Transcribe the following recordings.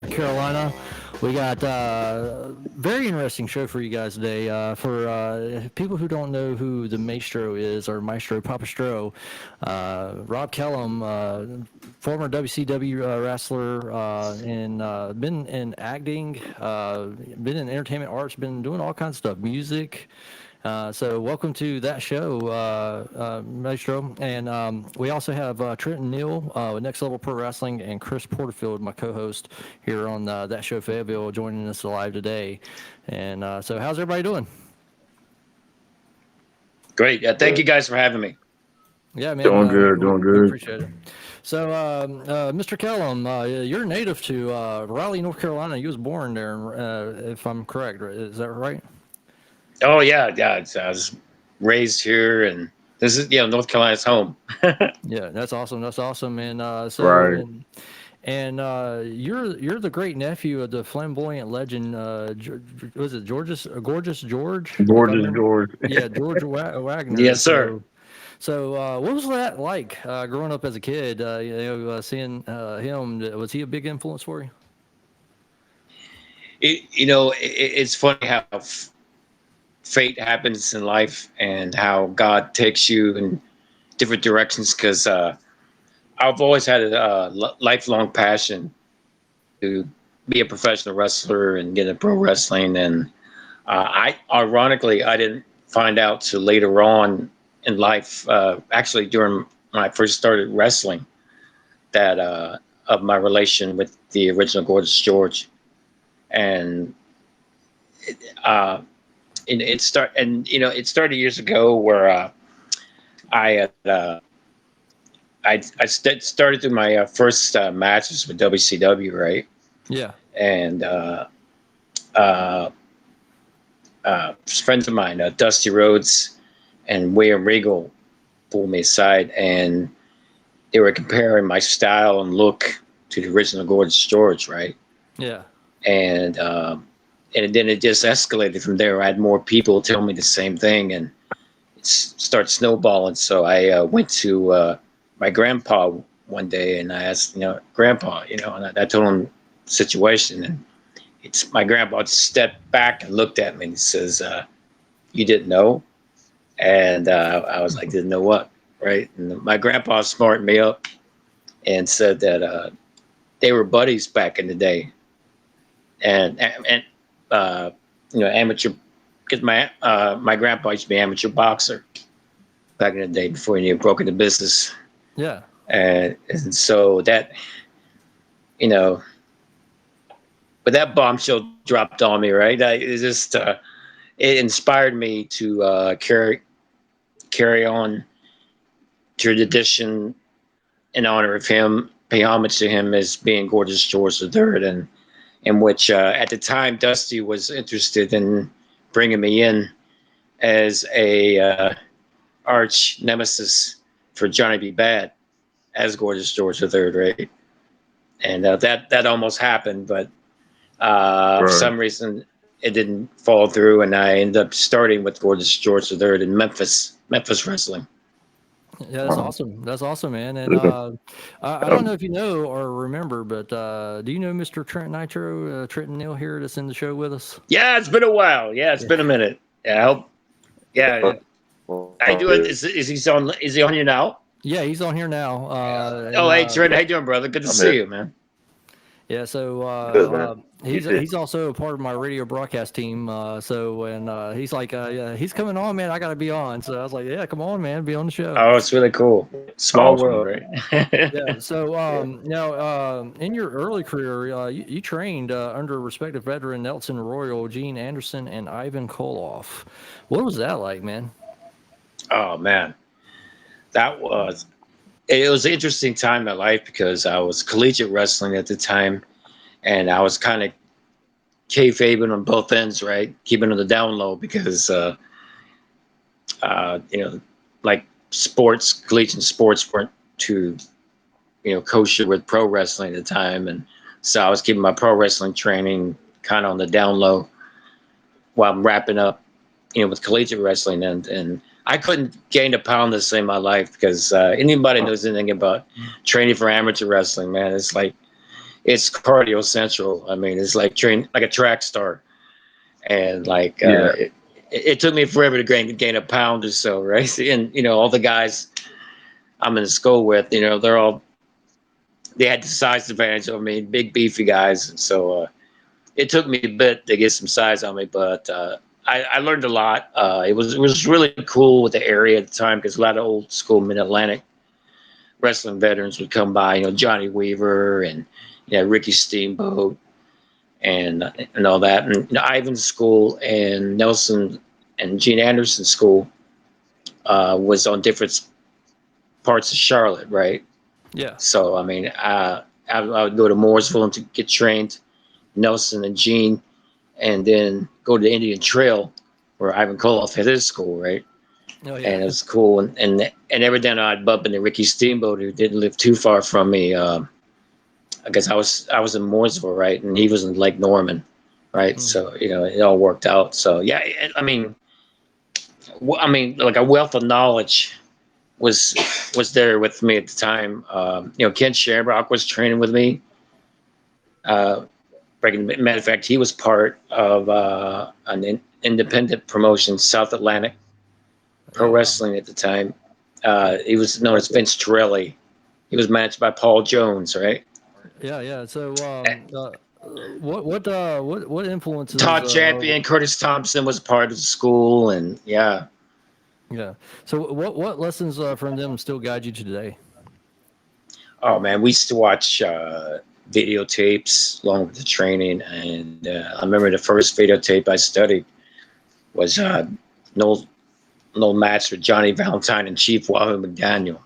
Carolina. We got very interesting show for you guys today. For people who don't know who the Maestro is, or Maestro Papa Stro, Rob Kellum, former WCW wrestler, and been in acting, been in entertainment arts, been doing all kinds of stuff, music. So welcome to that show, Maestro. And we also have Trenton Neal with Next Level Pro Wrestling and Chris Porterfield, my co-host here on that show, Fayetteville, joining us live today. And so how's everybody doing? Great. Thank you guys for having me. Yeah, man. Doing good, doing We good. appreciate it. So, Mr. Kellum, you're native to Raleigh, North Carolina. You was born there, if I'm correct. Is that right? Oh yeah, yeah. I was raised here, and this is North Carolina's home. Yeah, that's awesome. That's awesome. And Right. you're the great nephew of the flamboyant legend. Was it Gorgeous George? If I Gorgeous remember. George. Yeah, George Wagner. Yes, sir. So, what was that like growing up as a kid? Seeing him. Was he a big influence for you? It's funny how fate happens in life, and how God takes you in different directions. Because I've always had a lifelong passion to be a professional wrestler and get into pro wrestling, and I didn't find out till later on in life, actually during when I first started wrestling, that of my relation with the original Gorgeous George, and uh, it started years ago where I had, started through my first matches with WCW, right? Yeah. And uh, friends of mine, Dusty Rhodes and William Regal, pulled me aside, and they were comparing my style and look to the original Gorgeous George, right? Yeah. And then it just escalated from there. I had more people tell me the same thing, and it started snowballing. So I went to my grandpa one day, and I asked, Grandpa, and I told him the situation, and it's my grandpa stepped back and looked at me, and he says, "You didn't know?" And I was like, "Didn't know what?" Right? And my grandpa smartened me up and said that they were buddies back in the day, and amateur. Because my grandpa used to be an amateur boxer back in the day before he broke into business, Yeah. and so that you know, but that bombshell dropped on me, right? It just it inspired me to carry on tradition in honor of him, pay homage to him as being Gorgeous George III, and in which at the time Dusty was interested in bringing me in as a arch nemesis for Johnny B. Bad as Gorgeous George III, right? And that almost happened, but for Right. some reason it didn't fall through, and I ended up starting with Gorgeous George III in Memphis wrestling. Yeah, that's awesome. That's awesome, man. And Yeah. I don't know if you know or remember, but do you know Mr. Trent Nitro, Trenton Neal here that's in the show with us? Yeah, it's been a while. Yeah, it's Yeah. been a minute. Yeah, I hope. Yeah, I do it. Is he on you now? Yeah, he's on here now. Oh, hey Trent, how you doing, brother? Good to I'm see here. you, man. Yeah, so Good, man. he's also a part of my radio broadcast team. He's like, yeah, he's coming on, man. I got to be on. So I was like, yeah, come on, man, be on the show. Oh, it's really cool. Small Awesome. world, right? Yeah. So now, in your early career, you trained under respective veteran Nelson Royal, Gene Anderson, and Ivan Koloff. What was that like, man? Oh man, that was it was an interesting time in my life because I was collegiate wrestling at the time, and I was kind of kayfabing on both ends, right? Keeping on the down low because like collegiate sports weren't too kosher with pro wrestling at the time, and so I was keeping my pro wrestling training kind of on the down low while I'm wrapping up, with collegiate wrestling, and I couldn't gain a pound to save my life because anybody knows anything about training for amateur wrestling, man, it's like it's cardio central. I mean, it's like train like a track star, and like Yeah. it took me forever to gain a pound or so, right? And all the guys I'm in school with, they had the size advantage over me, big beefy guys. So it took me a bit to get some size on me, but I learned a lot. It was really cool with the area at the time because a lot of old school Mid Atlantic wrestling veterans would come by. Johnny Weaver and Ricky Steamboat and all that. And Ivan's school and Nelson and Gene Anderson's school was on different parts of Charlotte, right? Yeah. So I mean, I would go to Mooresville to get trained, Nelson and Gene, and then go to the Indian Trail where Ivan Koloff had his school, right? Oh yeah. And it was cool. And every day I'd bump into Ricky Steamboat, who didn't live too far from me. I guess I was in Mooresville, right, and he was in Lake Norman, right. So it all worked out. So yeah, I mean, like a wealth of knowledge was there with me at the time. Ken Shamrock was training with me. Matter of fact, he was part of an independent promotion, South Atlantic Pro Wrestling at the time. He was known as Vince Torelli. He was managed by Paul Jones, right? Yeah. So what influences Todd Champion, Curtis Thompson was part of the school, and yeah. Yeah. So what lessons from them still guide you to today? Oh man, we used to watch videotapes along with the training, and I remember the first videotape I studied was an old match with Johnny Valentine and Chief Wahoo McDaniel,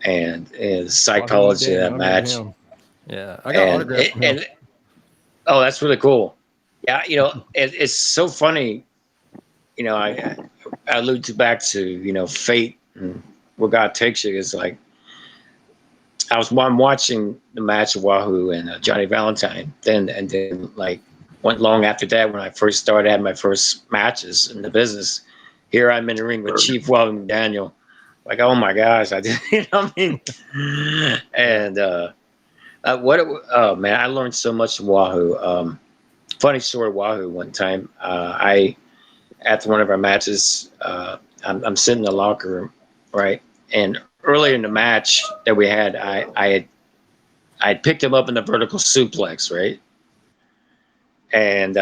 and the psychology of that match. Yeah, I got autographs from him. Oh, that's really cool. Yeah, it's so funny. I allude back to fate and where God takes you. Is like I'm watching the match of Wahoo and Johnny Valentine. Then like went long after that when I first started having my first matches in the business. Here I'm in the ring with Chief Wahoo McDaniel. Like, oh my gosh, I did. What I mean? And oh man, I learned so much from Wahoo. Funny story, Wahoo. One time, after one of our matches, I'm sitting in the locker room, right? And earlier in the match that we had, I had picked him up in the vertical suplex, right? And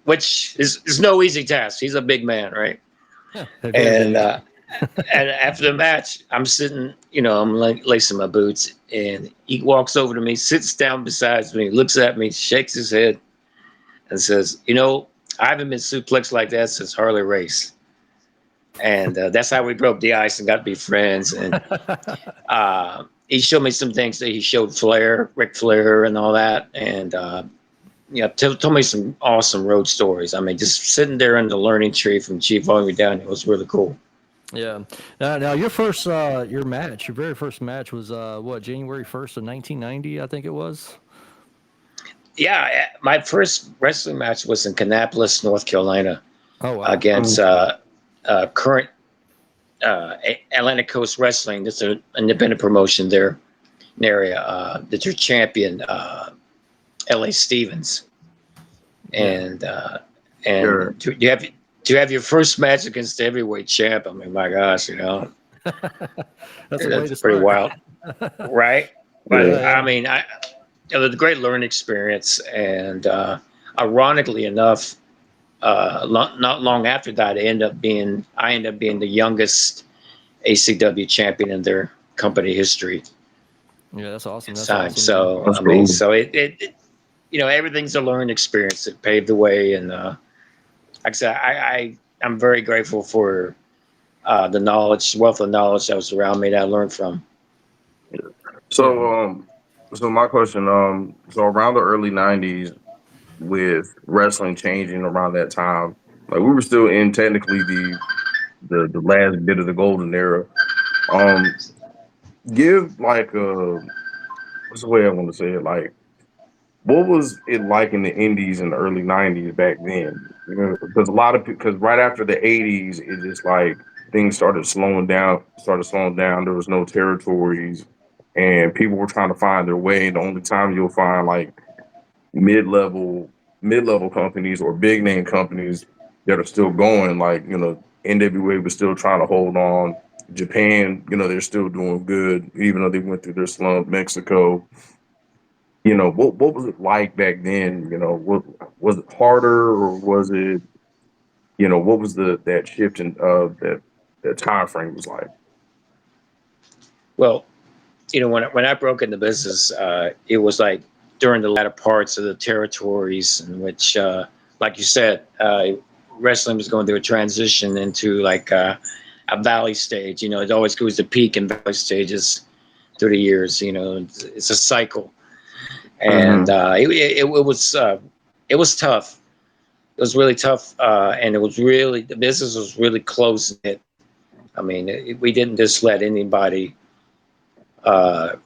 which is no easy task. He's a big man, right? And and after the match, I'm sitting, I'm like lacing my boots, and he walks over to me, sits down beside me, looks at me, shakes his head, and says, I haven't been suplexed like that since Harley Race. And that's how we broke the ice and got to be friends. And he showed me some things that he showed Ric Flair and all that. And, told me some awesome road stories. I mean, just sitting there in the learning tree from Chief all the way down, it was really cool. Yeah. Now your first, your very first match was January 1st of 1990, I think it was. Yeah, my first wrestling match was in Kannapolis, North Carolina. Oh, wow. Against current Atlantic Coast Wrestling. That's an independent promotion there in the area. That's your champion, L.A. Stevens. And Sure. to have your first match against the heavyweight champ, I mean, my gosh, that's pretty wild, right? But I mean, it was a great learning experience, and ironically enough, not long after that, I ended up being the youngest ACW champion in their company history. Yeah, that's awesome. That's time. awesome. So That's I mean, cool. so it everything's a learning experience. It paved the way, and like I said, I'm very grateful for the wealth of knowledge that was around me that I learned from. So so my question, so around the early '90s, with wrestling changing around that time, like we were still in technically the last bit of the golden era. Give like what's the way I want to say it? Like, what was it like in the indies in the early '90s back then? Because because right after the '80s, it just like things started slowing down. There was no territories. and people were trying to find their way. The only time you'll find like mid-level mid-level companies or big name companies that are still going, like, NWA was still trying to hold on. Japan, they're still doing good, even though they went through their slump. Mexico, what was it like back then? What was it harder, or was it, what was that shift in that time frame was like? Well, when I broke into business, it was like during the latter parts of the territories in which, like you said, wrestling was going through a transition into like a valley stage. It always goes to peak and valley stages through the years. It's a cycle, and Mm-hmm. it was tough. It was really tough, and the business was really close knit. I mean, we didn't just let anybody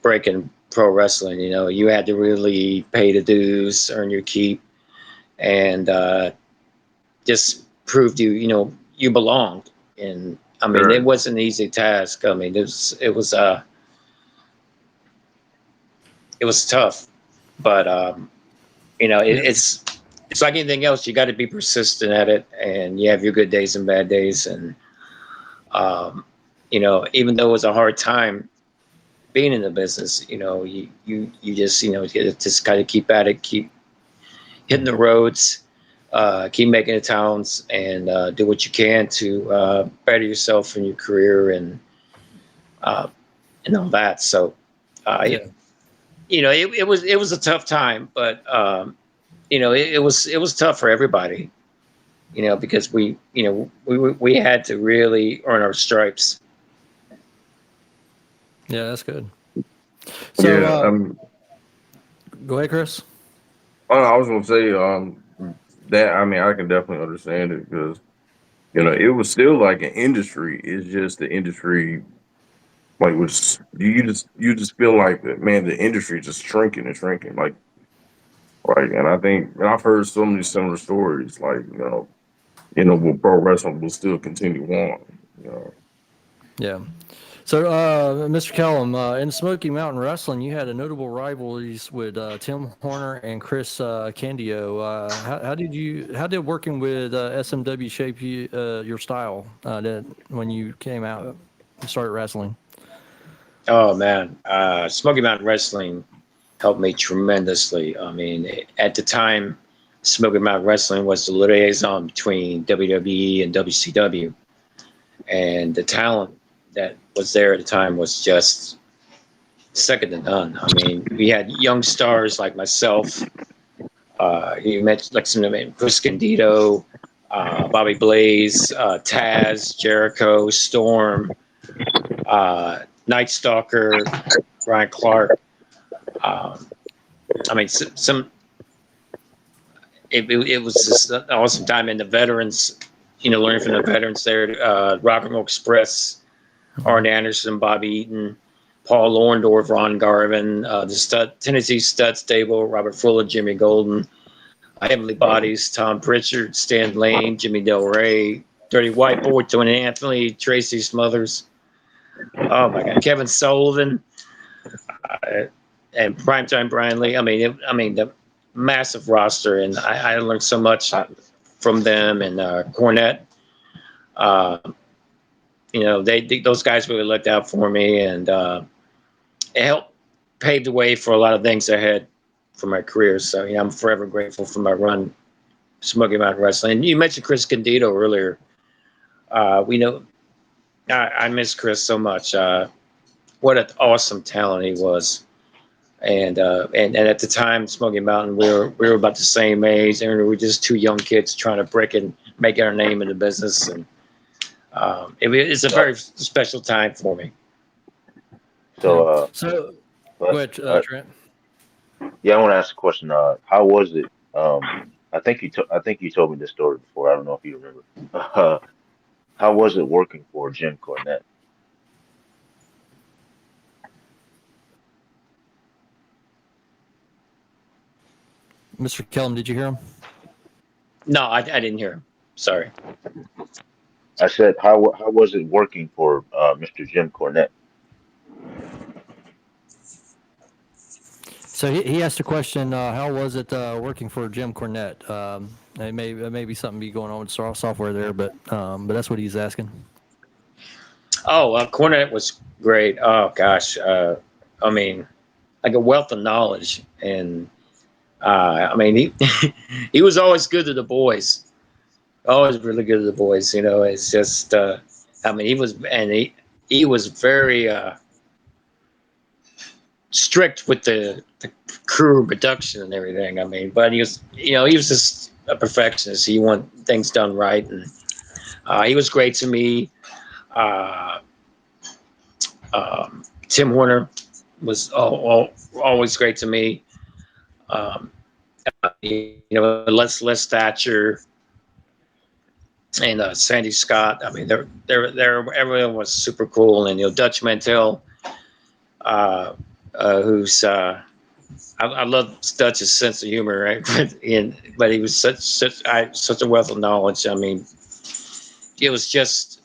break in pro wrestling. You had to really pay the dues, earn your keep, and just proved you belonged. And I mean, it Sure. wasn't an easy task. I mean, it was tough, but Yeah. it's like anything else. You got to be persistent at it, and you have your good days and bad days. And even though it was a hard time being in the business, you just you just got to keep at it, keep hitting the roads, keep making the towns, and do what you can to better yourself in your career uh, and all that. So, Yeah. it was a tough time, but it was tough for everybody. Because we had to really earn our stripes. Yeah, that's good. So, Yeah. go ahead, Chris. I was gonna say, that, I mean, I can definitely understand it, because it was still like an industry. It's just the industry, like, was you just feel like that, man. The industry just shrinking and shrinking, like, and I think, and I've heard so many similar stories, like, will pro wrestling will still continue on. You know, Yeah. So, Mr. Kellum, in Smoky Mountain Wrestling, you had a notable rivalries with Tim Horner and Chris Candio. How did working with SMW shape your style when you came out and started wrestling? Oh man, Smoky Mountain Wrestling helped me tremendously. I mean, at the time, Smoky Mountain Wrestling was the liaison between WWE and WCW, and the talent that was there at the time was just second to none. I mean, we had young stars like myself. You mentioned like some of them, Chris Candido, Bobby Blaze, Taz, Jericho, Storm, Night Stalker, Brian Clark. Um, I mean, it was just an awesome time. And the veterans, learning from the veterans there, Rock and Roll Express, Mhm. Arn Anderson, Bobby Eaton, Paul Orndorff, Ron Garvin, Tennessee Stud Stable, Robert Fuller, Jimmy Golden, Heavenly Bodies, Tom Pritchard, Stan Lane, Jimmy Del Rey, Dirty White Boy, Tony Anthony, Tracy Smothers. Oh my God, Kevin Sullivan, uh, and Primetime Brian Lee. The massive roster, and I learned so much from them. And Cornette, uh, those guys really looked out for me, and it helped pave the way for a lot of things ahead for my career. So I'm forever grateful for my run Smoky Mountain Wrestling. And you mentioned Chris Candido earlier. We know I miss Chris so much. What an awesome talent he was. And at the time, Smoky Mountain, we were about the same age, and we were just two young kids trying to break and make our name in the business. And it's a very special time for me. Yeah. So, So, go but ahead, Trent. yeah, I want to ask a question. How was it? I think you told me this story before. I don't know if you remember. How was it working for Jim Cornette? Mr. Kellum, did you hear him? No, I didn't hear him. Sorry. I said, how was it working for Mr. Jim Cornette? So he asked a question. How was it working for Jim Cornette? It may be something be going on with software there, but that's what he's asking. Oh, Cornette was great. Oh gosh, I mean, like a wealth of knowledge, and I mean, he was always good to the boys. Always really good to the boys. You know, it's just, I mean, he was very strict with the crew production and everything. I mean, but he was, he was just a perfectionist. He wanted things done right, and he was great to me. Uh, Tim Horner was always great to me. Um, Les Thatcher and Sandy Scott. I mean, everyone was super cool, and Dutch Mantel, who's I love Dutch's sense of humor, right? But he was such a wealth of knowledge. I mean, it was just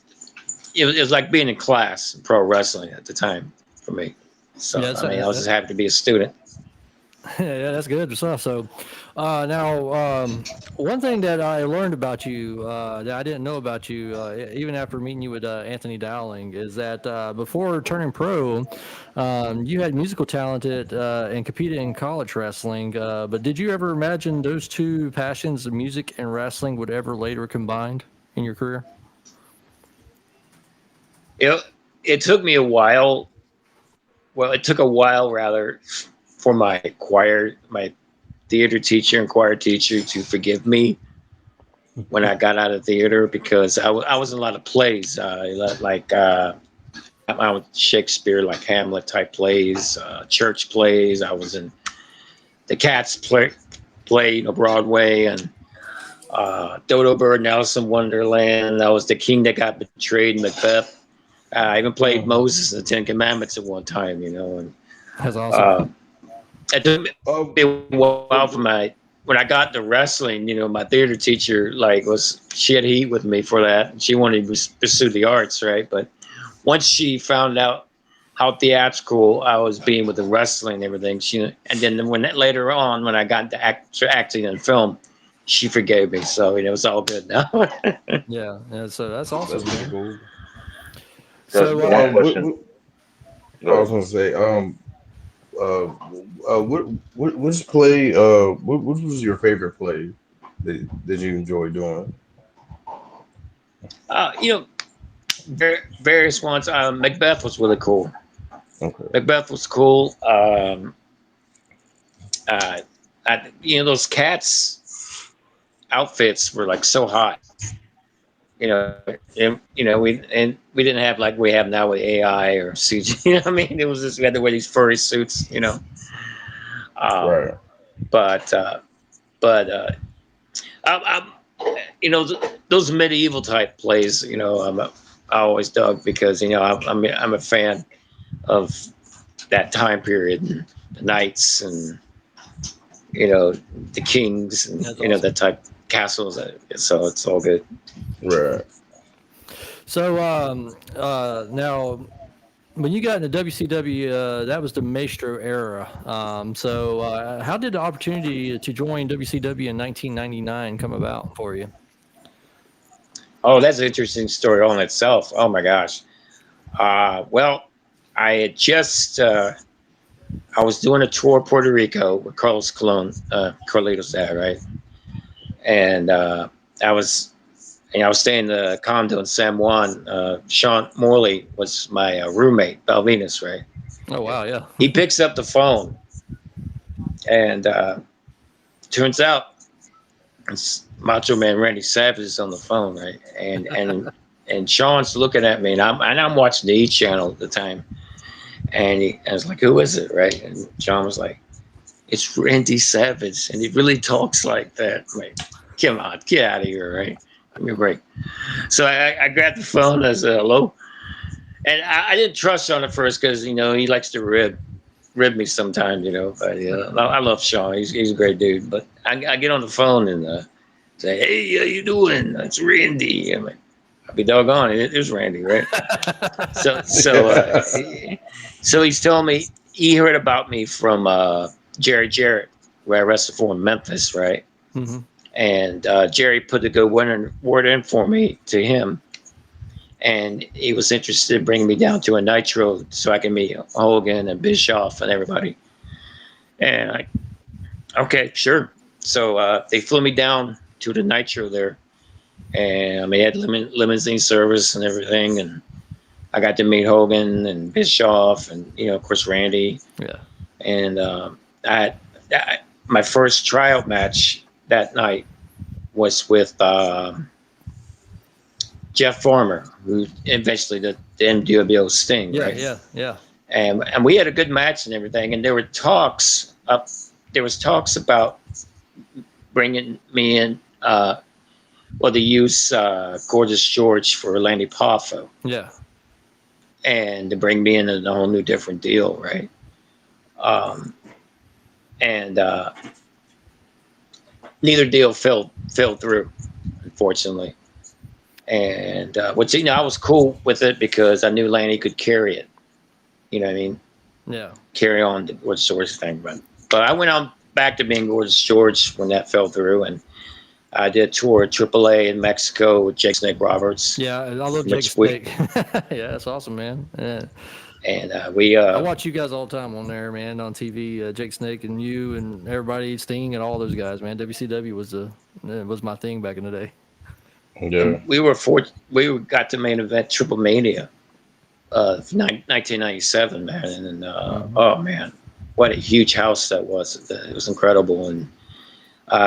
it was like being in class in pro wrestling at the time for me. So Yeah, I mean, I was just happy to be a student. Yeah, that's good stuff. So, now, one thing that I learned about you that I didn't know about you, even after meeting you with Anthony Dowling, is that before turning pro, you had musical talent and competed in college wrestling. But did you ever imagine those two passions, music and wrestling, would ever later combined in your career? It took me a while. Well, it took a while rather for my theater teacher and choir teacher to forgive me when I got out of theater, because I was in a lot of plays, like Shakespeare, like Hamlet type plays, church plays. I was in the Cats play, Broadway, and Dodo Bird and Alice in Wonderland. I was the king that got betrayed in Macbeth. I even played Moses in the Ten Commandments at one time, and That's awesome. it took me a while for when I got to wrestling. My theater teacher she had heat with me for that. She wanted to pursue the arts, right? But once she found out how theatrical I was being with the wrestling and everything, and then later on when I got into acting in film, she forgave me. So it's all good now. Yeah. So that's awesome. That's pretty cool. So one question. I was gonna say, which play? What was your favorite play that you enjoy doing? Various ones. Macbeth was really cool. Okay. Macbeth was cool. Those Cats outfits were like so hot. We didn't have like we have now with AI or CG. You know what I mean? It was just we had to wear these furry suits. Right. But those medieval type plays. I always dug because I'm a fan of that time period, and the knights and the kings and awesome. that type castles. So it's all good. Right. So now, when you got into WCW, that was the Maestro era. So how did the opportunity to join WCW in 1999 come about for you? Oh, that's an interesting story all in itself. Oh my gosh. Well, I had just I was doing a tour of Puerto Rico with Carlos Colon, Carlito's dad, right? And I was staying in the condo in San Juan. Sean Morley was my roommate, Balvinus, right? Oh wow, yeah. He picks up the phone, and turns out it's Macho Man Randy Savage is on the phone, right? And Sean's looking at me, and I'm watching the E channel at the time, and I was like, "Who is it?" Right? And Sean was like, "It's Randy Savage," and he really talks like that. I'm like, come on, get out of here, right? Give me a break. So I grabbed the phone. I said, "Hello," and I didn't trust Sean at first because he likes to rib me sometimes, But I love Sean. He's a great dude. But I get on the phone and say, "Hey, how you doing? It's Randy." I'm like, "I'll be doggone it is Randy, right?" so he's telling me he heard about me from Jerry Jarrett, where I wrestled for in Memphis, right? Mm-hmm. And Jerry put a good word in for me to him, and he was interested in bringing me down to a Nitro so I can meet Hogan and Bischoff and everybody. And I, okay, sure. So they flew me down to the Nitro there, and I mean, they had limousine service and everything, and I got to meet Hogan and Bischoff, and of course Randy. Yeah. And my first tryout match that night was with Jeff Farmer, who eventually the NWO Sting, Yeah, right? yeah. And we had a good match and everything. And there were talks about bringing me in, to use Gorgeous George for Lanny Poffo. Yeah. And to bring me in a whole new different deal, right? And neither deal fell through, unfortunately. And which I was cool with it because I knew Lanny could carry it. You know what I mean? Yeah. Carry on the Gorgeous George thing, but I went on back to being Gorgeous George when that fell through, and I did a tour at AAA in Mexico with Jake Snake Roberts. Yeah, I love Jake Snake. Yeah, that's awesome, man. Yeah. And I watch you guys all the time on there, man, on TV. Jake Snake and you and everybody, Sting and all those guys, man. WCW was my thing back in the day. Yeah. We got to main event Triple Mania, 1997, man, and oh man, what a huge house that was! It was incredible, and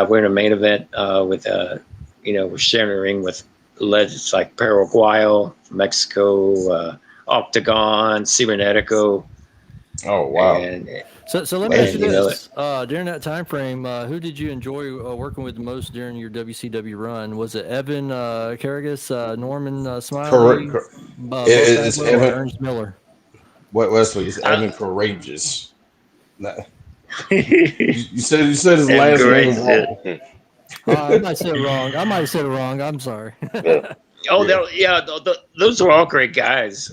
we're in a main event with we're sharing the ring with legends like Paraguayo, Mexico, Octagon, Cibernetico. Oh wow! And, so let me ask you this: during that time frame, who did you enjoy working with the most during your WCW run? Was it Evan Carragus, Norman Smiley, It's or Evan. Ernst Miller? What Wesley? It's Evan Courageous. You said his last name wrong. I might say it wrong. I'm sorry. Those were all great guys.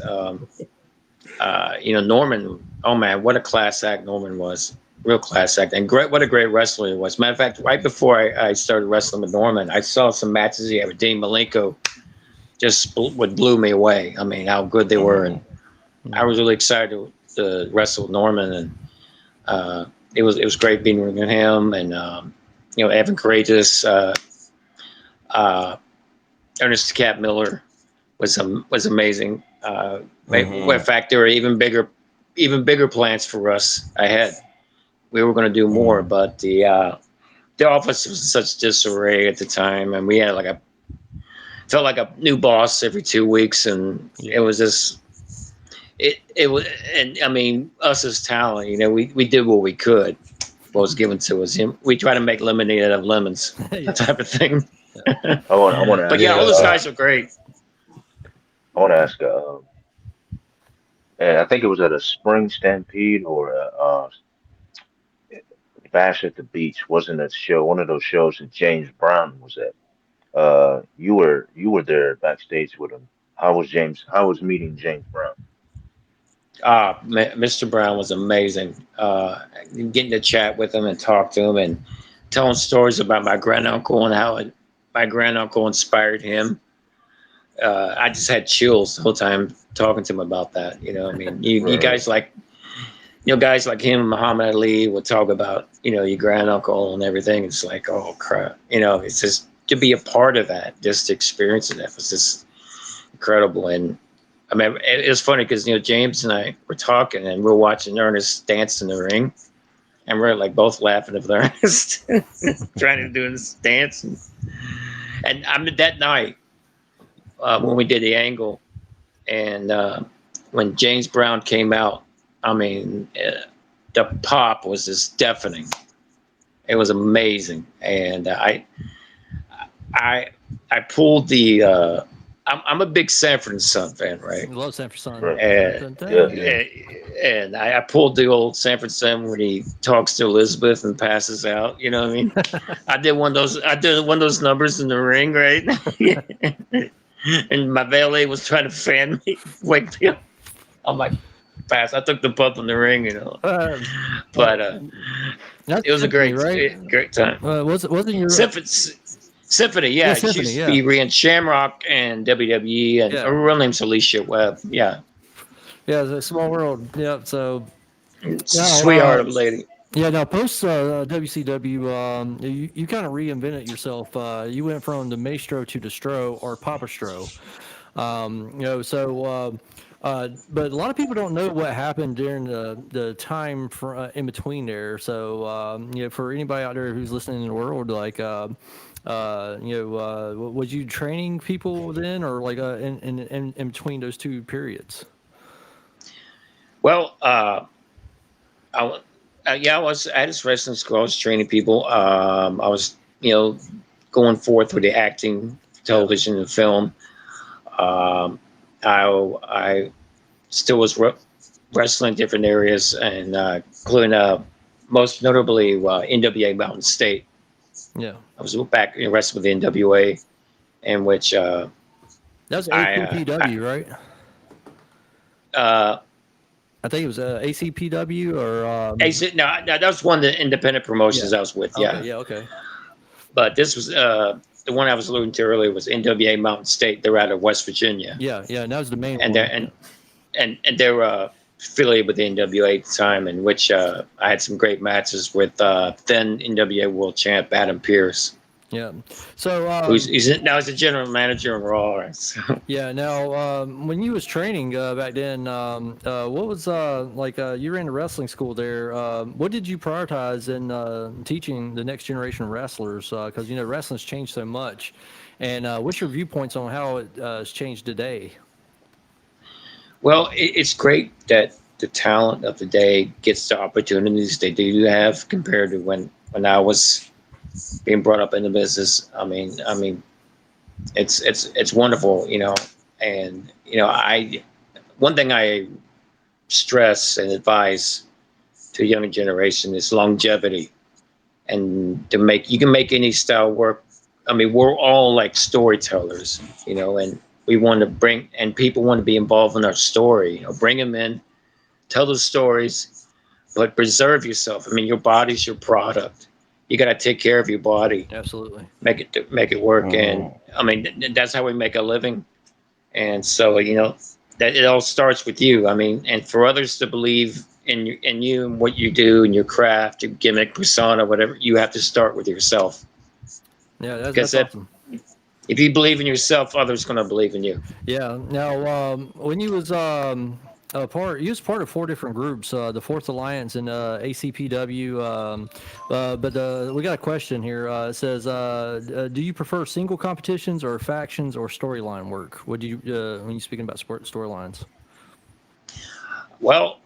Norman. Oh man, what a class act Norman was! Real class act, and what a great wrestler he was. Matter of fact, right before I started wrestling with Norman, I saw some matches he had with Dean Malenko. Just blew me away. I mean, how good they were, and I was really excited to wrestle with Norman, and it was great being with him, and Evan Courageous, Ernest Cat Miller was amazing. In fact, there were even bigger plans for us ahead. We were going to do more, but the office was in such disarray at the time, and we had felt like a new boss every 2 weeks, and it was just it was. And I mean, us as talent, we did what we could, what was given to us. We try to make lemonade out of lemons, that type of thing. I want to. But yeah, all those guys are great. I want to ask. And I think it was at a spring stampede or a bash at the beach. Wasn't a show? One of those shows that James Brown was at. You were there backstage with him. How was meeting James Brown? Mr. Brown was amazing. Getting to chat with him and talk to him and telling stories about my granduncle and how my granduncle inspired him. I just had chills the whole time talking to him about that. I mean, you guys like him and Muhammad Ali would talk about, your granduncle and everything. It's like, oh crap. It's just to be a part of that, just experiencing that was just incredible. And I mean, it was funny because, James and I were talking and we're watching Ernest dance in the ring, and we're like both laughing at Ernest trying to do this dance. And I mean, that night, when we did the angle, and when James Brown came out, I mean, the pop was just deafening. It was amazing, and I pulled the. I'm a big Sanford and Son fan, right? I love Sanford Son. Right. And I pulled the old Sanford Son when he talks to Elizabeth and passes out. You know what I mean? I did one of those numbers in the ring, right? And my valet was trying to fan me, wake me up. I'm like, fast. I took the bump in the ring, you know. Uh, But that's it was a Symphony, right? great time. Wasn't your Symphony, yeah, yeah. She Symphony, used to yeah, be in Shamrock and WWE, and yeah, her real name's Alicia Webb. Yeah, yeah. It's a small world. Yeah. So now, sweetheart of a lady. yeah. Now post WCW, you kind of reinvented yourself. You went from the Maestro to the Stro or Papa Stro. But a lot of people don't know what happened during the time in between there. So, for anybody out there who's listening in the world, like, was you training people then, or like in between those two periods? Well, yeah, I had this wrestling school. I was training people. I was, going forth with the acting, Yeah, television, and film. Um, I still was wrestling different areas, and including most notably NWA Mountain State. yeah. I was back in wrestling with the NWA, in which That's I ACPW, right? uh, I think it was ACPW or no, that was one of the independent yeah. promotions I was with. Okay, Yeah, yeah, okay. but this was the one I was alluding to earlier was NWA Mountain State. They're out of West Virginia, Yeah, yeah. And that was the main and one. they're affiliated with the NWA at the time, in which I had some great matches with then NWA World Champ Adam Pearce, Yeah. So now he's a general manager in Raw. So. yeah. Now, when you was training back then, what was you ran a wrestling school there? What did you prioritize in teaching the next generation of wrestlers? Because wrestling's changed so much, and what's your viewpoints on how it has changed today? Well, it's great that the talent of the day gets the opportunities they do have compared to when I was being brought up in the business. I mean, it's wonderful, and one thing I stress and advise to a younger generation is longevity, and you can make any style work. I mean, we're all like storytellers, and we want to and people want to be involved in our story. Bring them in, tell the stories, but preserve yourself. I mean, your body's your product. You got to take care of your body, Absolutely. make it work. And Mhm. I mean, that's how we make a living. And so, that it all starts with you. I mean, and for others to believe in you and what you do and your craft, your gimmick, persona, whatever, you have to start with yourself. Yeah, Because that's awesome. if you believe in yourself, others going to believe in you. Yeah. Now, when you was you was part of 4 different groups, the Fourth Alliance and ACPW. But we got a question here. It says, do you prefer single competitions or factions or storyline work? What do you when you speaking about storylines? Well,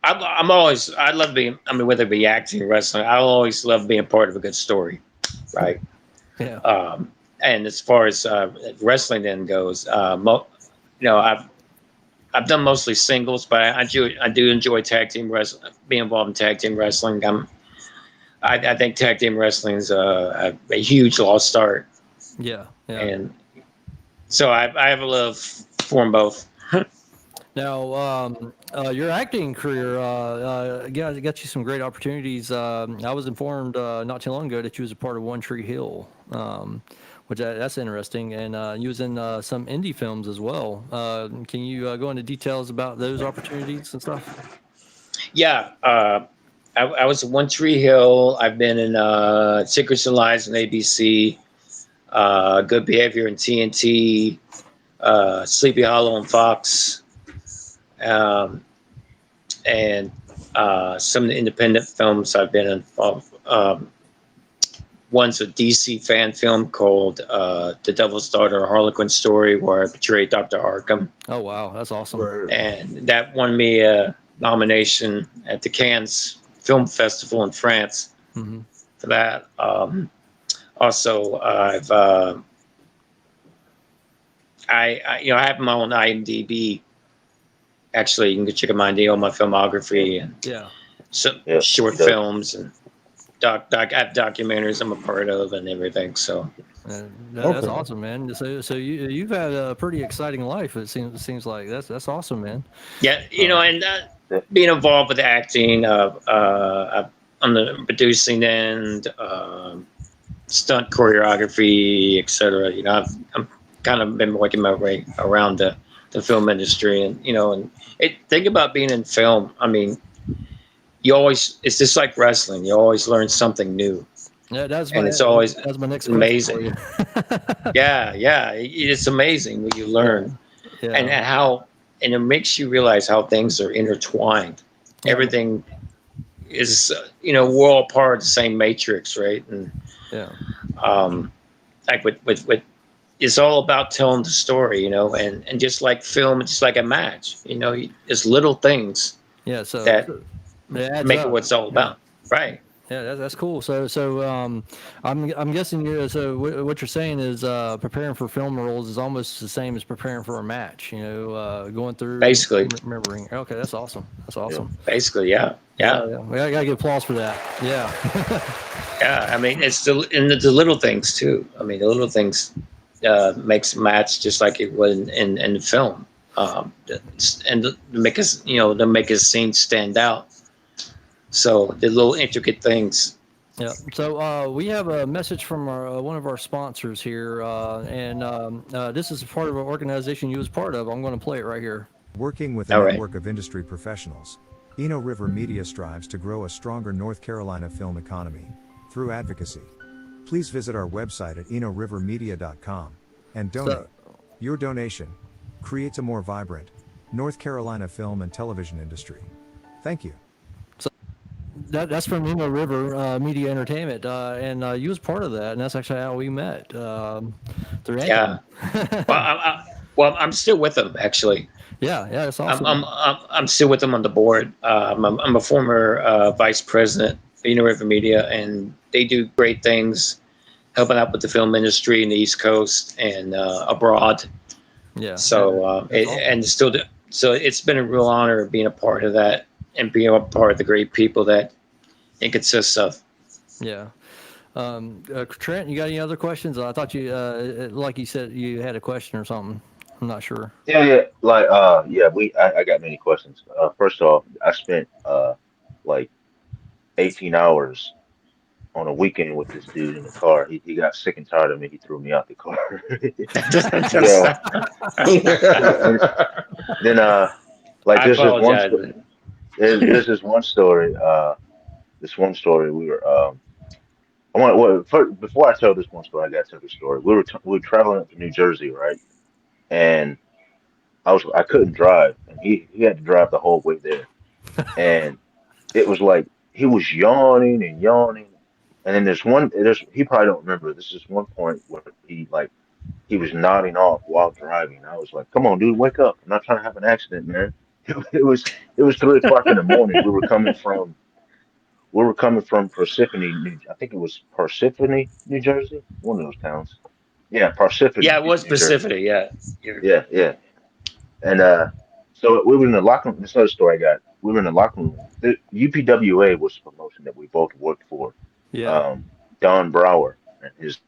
I love being, I mean, whether it be acting or wrestling, I always love being part of a good story, right? Yeah. And as far as wrestling then goes, I've done mostly singles, but I do enjoy tag team wrestling, being involved in tag team wrestling. I think tag team wrestling is a huge lost art, Yeah. Yeah. and so I have a love for them both. Now, your acting career got you some great opportunities. I was informed not too long ago that you was a part of One Tree Hill, which that's interesting, and you was in some indie films as well. Can you go into details about those opportunities and stuff? Yeah, I was in One Tree Hill. I've been in Secrets and Lies on ABC, Good Behavior in TNT, Sleepy Hollow on Fox. And some of the independent films I've been involved. One's a DC fan film called The Devil's Daughter, a Harlequin Story, where I portrayed Dr. Arkham. Oh wow, that's awesome. Right. And that won me a nomination at the Cannes Film Festival in France Mm-hmm. for that. Also, I have my own IMDb. Actually, you can check out my filmography and Yeah. some Yeah, short he does. films and I have documentaries I'm a part of and everything. So That's Okay. awesome, man. So you've had a pretty exciting life. It seems like that's awesome, man. yeah, and Yeah. being involved with acting, on the producing end, stunt choreography, etc. I'm kind of been working my way around the film industry, and think about being in film. I mean, it's just like wrestling. You always learn something new, Yeah, and it's always that's my next question for amazing. you. Yeah, it's amazing what you learn, and Yeah, how, and it makes you realize how things are intertwined. yeah, Everything is, we're all part of the same matrix, right? And yeah. um, like with it's all about telling the story, and just like film, it's just like a match, it's little things Yeah, so that it adds make it up. what it's all Yeah. about, right? Yeah, that's cool. I'm guessing what you're saying is preparing for film roles is almost the same as preparing for a match. Going through Basically, remembering. Okay, that's awesome. That's awesome. yeah. Yeah. We gotta get applause for that. Yeah. Yeah, I mean, it's the little things too. I mean, the little things makes a match just like it would in film, and to make a scene stand out. So the little intricate things. Yeah. So we have a message from one of our sponsors here, and this is part of an organization you was part of. I'm going to play it right here. Working with a All right. network of industry professionals, Eno River Media strives to grow a stronger North Carolina film economy through advocacy. Please visit our website at enorivermedia.com and donate. Your donation creates a more vibrant North Carolina film and television industry. Thank you. That's from Eno River Media Entertainment, and you was part of that, and that's actually how we met. Through Yeah. I'm still with them actually. Yeah, that's awesome. I'm still with them on the board. I'm a former vice president for Eno River Media, and they do great things, helping out with the film industry in the East Coast and abroad. Yeah. So awesome. so it's been a real honor being a part of that and being a part of the great people that it consists of. Yeah. Trent, you got any other questions? I thought you, like you said, you had a question or something. I'm not sure. Yeah. Like, I got many questions. First off, I spent like 18 hours on a weekend with this dude in the car. He got sick and tired of me. He threw me out the car. Yeah. Then like I apologize. there's this one story. This one story we were before I tell this one story, I gotta tell the story. We were traveling up to New Jersey, right? And I couldn't drive, and he had to drive the whole way there. And it was like he was yawning and yawning. And then he probably don't remember. This is one point where he was nodding off while driving. I was like, "Come on, dude, wake up! I'm not trying to have an accident, man." It was 3 o'clock in the morning. We were coming from Parsippany, I think it was Parsippany, New Jersey, one of those towns. Yeah, Parsippany, Yeah, it was New Jersey. Pacific. Yeah. Yeah. And so we were in the locker room. This other story I got. We were in the locker room. The UPWA was a promotion that we both worked for. Yeah. Don Brower and his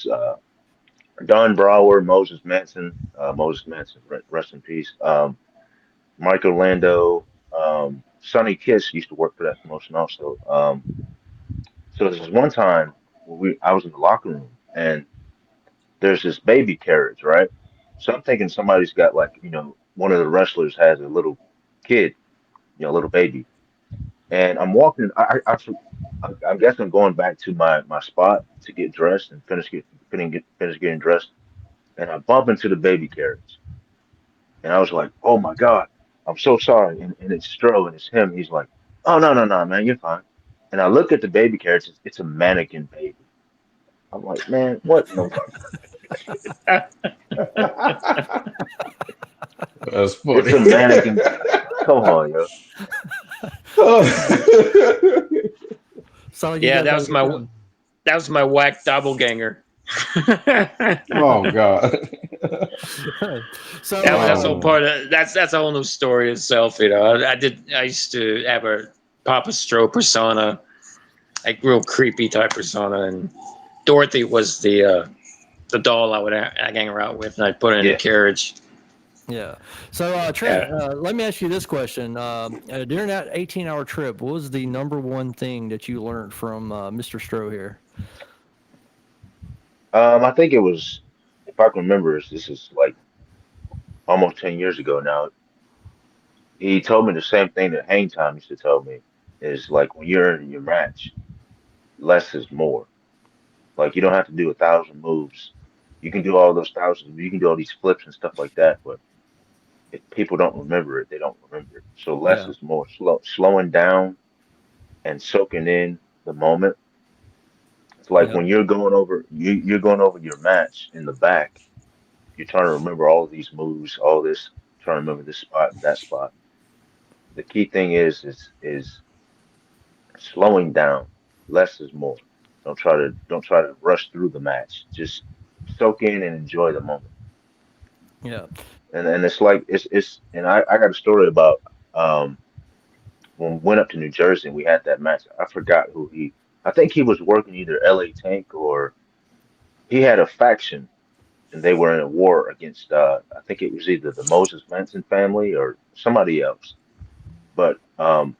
Don Brower, Moses Manson, rest in peace. Mike Orlando, Sonny Kiss used to work for that promotion also. So this is one time I was in the locker room and there's this baby carriage, right? So I'm thinking somebody's got one of the wrestlers has a little kid, a little baby, and I'm walking. I guess I'm going back to my spot to get dressed and finish getting dressed, and I bump into the baby carriage, and I was like, oh my god, I'm so sorry, and it's Stro and it's him. He's like, oh no man, you're fine. And I look at the baby carriage. It's a mannequin baby. I'm like, man, what? No. That's funny. It's a mannequin. Come on, yo. So Yeah, that was my whack doppelganger. Oh God. So That's all part of that's a whole new story itself. I used to have a Papa Stro persona, like real creepy type persona, and Dorothy was the doll I would hang around with, and I'd put her in a Yeah. carriage. Yeah. So, Trent, let me ask you this question. During that 18-hour trip, what was the number one thing that you learned from Mr. Stro here? I think it was, if I can remember, this is like almost 10 years ago now. He told me the same thing that Hang Time used to tell me is like when you're in your match, less is more. Like you don't have to do 1,000 moves. You can do all those thousands. You can do all these flips and stuff like that. But if people don't remember it, they don't remember it. So less Yeah. is more. Slowing down and soaking in the moment. It's like Yeah. when you're going over your match in the back. You're trying to remember all of these moves, all this, trying to remember this spot and that spot. The key thing is slowing down. Less is more. Don't try to rush through the match. Just soak in and enjoy the moment. Yeah. And it's like it's and I got a story about when we went up to New Jersey and we had that match. I forgot who he. I think he was working either LA Tank or he had a faction and they were in a war against I think it was either the Moses Manson family or somebody else. But I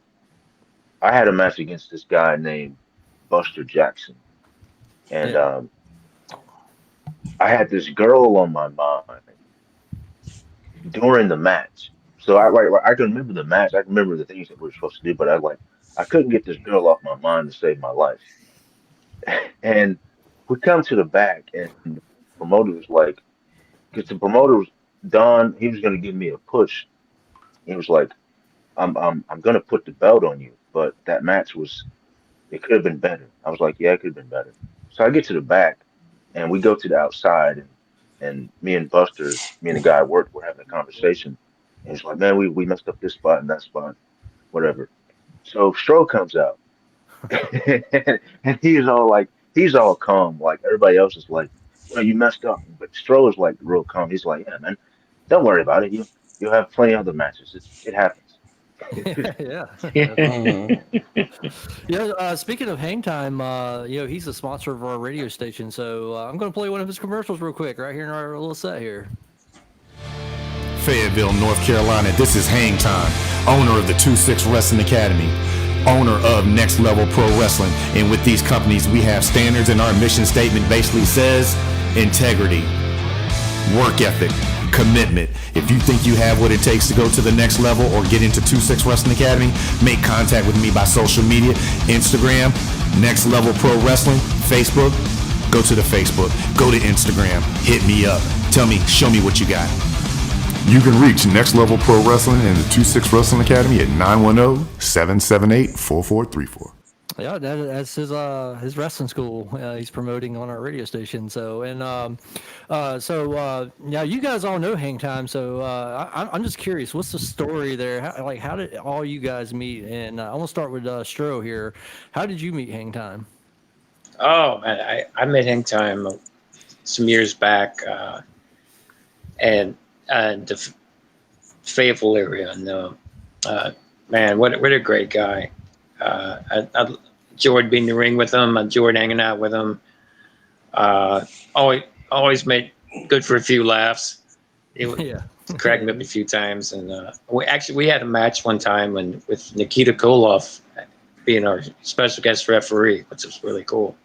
had a match against this guy named Buster Jackson, and Yeah. I had this girl on my mind during the match. So I can remember the match. I can remember the things that we were supposed to do, but I couldn't get this girl off my mind to save my life. And we come to the back, and the promoter was like, because the promoter was Don, he was going to give me a push. He was like, I'm going to put the belt on you, but that match was it could have been better. I was like, yeah, it could have been better. So I get to the back and we go to the outside and me and the guy I worked, we're having a conversation. And he's like, man, we messed up this spot and that spot, whatever. So Stro comes out and he's all calm. Like everybody else is like, well, you messed up. But Stro is like real calm. He's like, yeah, man, don't worry about it. You'll have plenty of other matches. It happens. Yeah. Mhm. Yeah. Speaking of Hang Time, he's a sponsor of our radio station, so I'm going to play one of his commercials real quick right here in our little set here. Fayetteville, North Carolina. This is Hang Time, owner of the 2-6 Wrestling Academy, owner of Next Level Pro Wrestling. And with these companies, we have standards, and our mission statement basically says integrity, work ethic, commitment. If you think you have what it takes to go to the next level or get into 2-6 Wrestling Academy, make contact with me by social media, Instagram, Next Level Pro Wrestling, Facebook. Go to the Facebook, go to Instagram, hit me up, tell me, show me what you got. You can reach Next Level Pro Wrestling and the 2-6 Wrestling Academy at 910-778-4434. Yeah, that's his wrestling school. He's promoting on our radio station. So now you guys all know Hang Time. So I'm just curious, what's the story there? How did all you guys meet? And I want to start with Stro here. How did you meet Hang Time? Oh man, I met Hang Time some years back, and the Fayetteville area, and man, what a great guy. I enjoyed being in the ring with him. I enjoyed hanging out with him. Always made good for a few laughs. Yeah. Cracked me up a few times, and we had a match one time with Nikita Koloff being our special guest referee, which was really cool.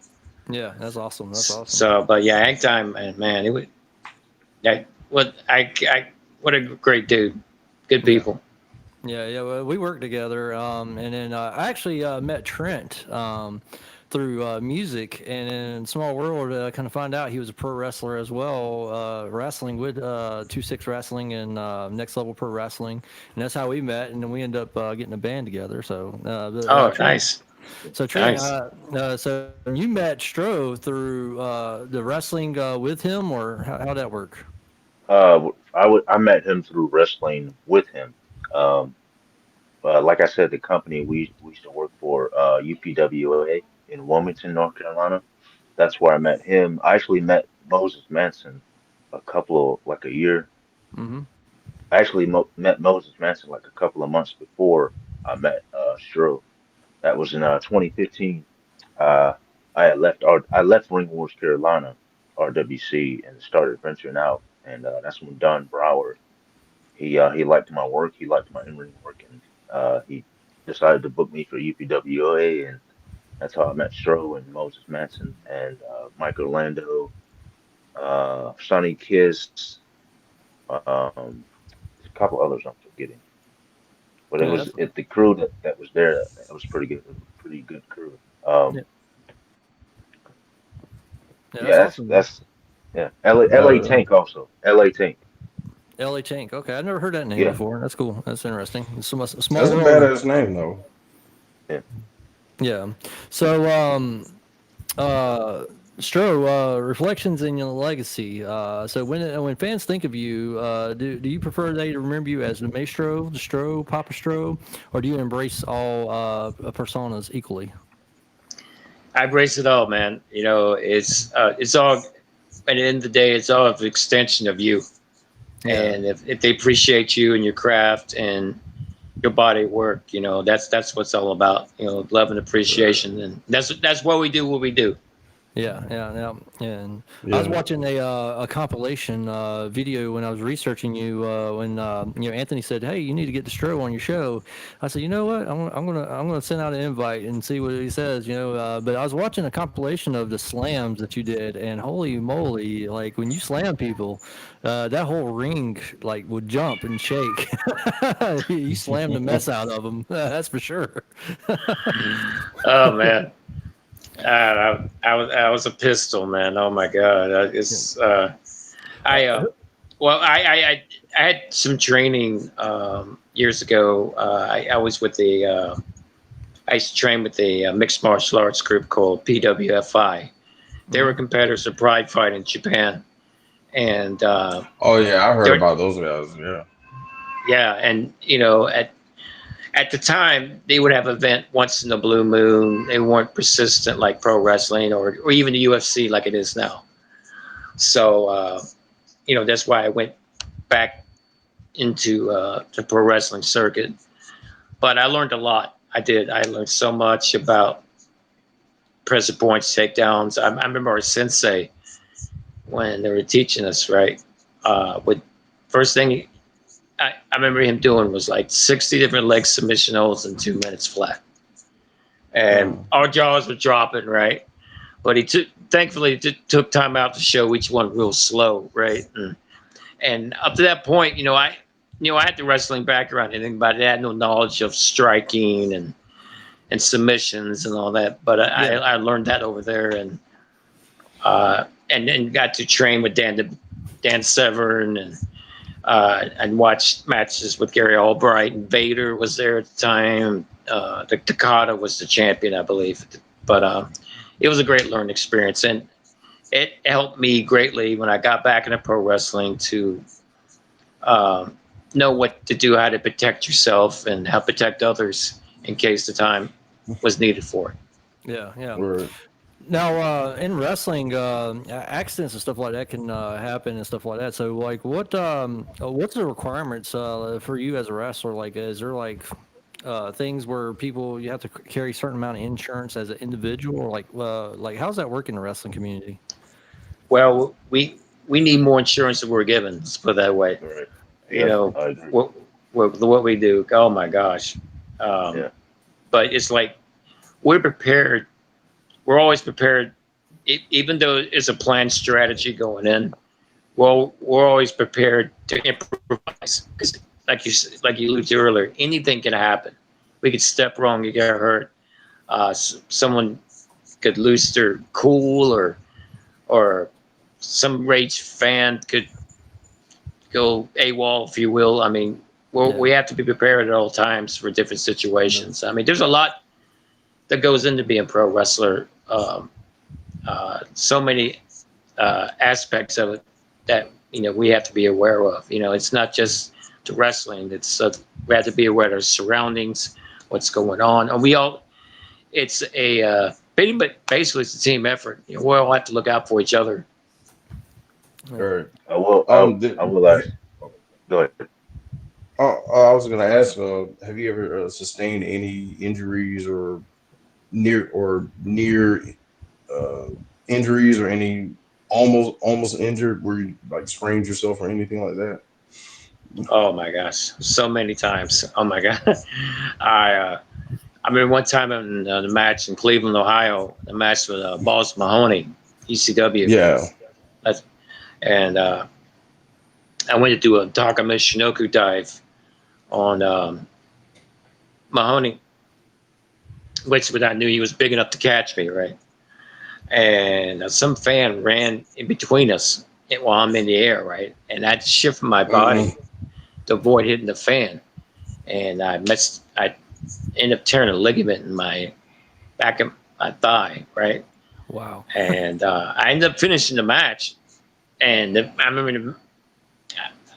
Yeah, that's awesome. That's awesome. So, but yeah, Hang Time, man, it would. What a great dude. Good people. Yeah. Well, we worked together, and then I actually met Trent through music, and in Small World, I kind of find out he was a pro wrestler as well, wrestling with 2-6 Wrestling and Next Level Pro Wrestling, and that's how we met, and then we ended up getting a band together. So, Nice. So Trent, Nice. so you met Stro through the wrestling with him, or how'd that work? I met him through wrestling with him. Um, like I said, the company we used to work for, UPWA in Wilmington, North Carolina. That's where I met him. I actually met Moses Manson like a year. Mm-hmm. I actually met Moses Manson like a couple of months before I met Stro. That was in 2015. uh, I left Ring Wars Carolina, RWC, and started venturing out. And that's when Don Brower he liked my work, he liked my in-ring work, and he decided to book me for UPWA, and that's how I met Stro and Moses Manson and Mike Orlando, Sonny Kiss, um, a couple others I'm forgetting. But Yeah, that's, the crew that was there. That was pretty good, pretty good crew. yeah, yeah, Yeah, that's awesome, man. that's yeah. LA Uh, Tank also. LA Tank. LA Tank. Okay, I've never heard that name Yeah, before. That's cool. That's interesting. It's a small that's a world. badass name though. yeah. Yeah. So, uh, Stro, reflections in your legacy. So when fans think of you, do you prefer they to remember you as the Maestro, the Stro, Papa Stro, or do you embrace all personas equally? I embrace it all, man. You know, it's all at the end of the day, it's all an extension of you. Yeah. And if they appreciate you and your craft and your body of work, you know, that's what it's all about. You know, love and appreciation, and that's what we do. What we do. Yeah, yeah, yeah. And I was Yeah. watching a compilation video when I was researching you. When Anthony said, "Hey, you need to get Stro on your show," I said, "You know what? I'm gonna send out an invite and see what he says." But I was watching a compilation of the slams that you did, and holy moly, like when you slam people, that whole ring like would jump and shake. You slammed the mess out of them. That's for sure. Oh man, I was a pistol, man. Oh my god, I well I had some training years ago. I was with I used to train with a mixed martial arts group called PWFI. They were competitors of Pride Fight in Japan, and Oh yeah, I heard they're about those guys. Yeah. yeah, and at the time they would have an event once in a blue moon. They weren't persistent like pro wrestling or even the UFC like it is now. So that's why I went back into the pro wrestling circuit. But I learned a lot. I did. I learned so much about pressure points, takedowns. I remember our sensei when they were teaching us, right? With first thing I remember him doing was like 60 different leg submission holds in 2 minutes flat. And our jaws were dropping, right? But thankfully took time out to show each one real slow, right? And up to that point, I had the wrestling background and everything, but I had no knowledge of striking and submissions and all that. But I learned that over there, and then got to train with Dan Severn and watched matches with Gary Albright, and Vader was there at the time. The Takada was the champion, I believe. But it was a great learning experience, and it helped me greatly when I got back into pro wrestling to know what to do, how to protect yourself, and how to protect others in case the time was needed for it. Yeah, yeah. Right. Now, in wrestling, accidents and stuff like that can happen and stuff like that. So, like, what's the requirements for you as a wrestler? Like, is there like things where you have to carry a certain amount of insurance as an individual, or like how's that work in the wrestling community? Well, we need more insurance than we're given. Let's put it that way. Right. You Yeah, know I agree. what we do. Oh my gosh! Yeah. But it's like we're prepared. We're always prepared, even though it's a planned strategy going in. Well, we're always prepared to improvise because, like you alluded to earlier, anything can happen. We could step wrong, you get hurt. Someone could lose their cool, or some rage fan could go AWOL, if you will. I mean, we have to be prepared at all times for different situations. I mean, there's a lot that goes into being a pro wrestler. So many aspects of it that we have to be aware of. It's not just the wrestling. It's we have to be aware of our surroundings, what's going on, and it's basically it's a team effort. We all have to look out for each other. Right. I will. Did, I will ask. Go ahead. I was gonna ask, have you ever sustained any injuries or near injuries or any almost injured where you like sprained yourself or anything like that? Oh my gosh, so many times. Oh my god, I mean one time in the match in Cleveland, Ohio, the match with Balls Mahoney, ECW. Yeah. That's, and I went to do a Takama Shinoku dive on Mahoney, which I knew he was big enough to catch me, right? And some fan ran in between us while I'm in the air, right? And I shifted my body to avoid hitting the fan, and I ended up tearing a ligament in my back of my thigh, right? Wow. And I ended up finishing the match, and I remember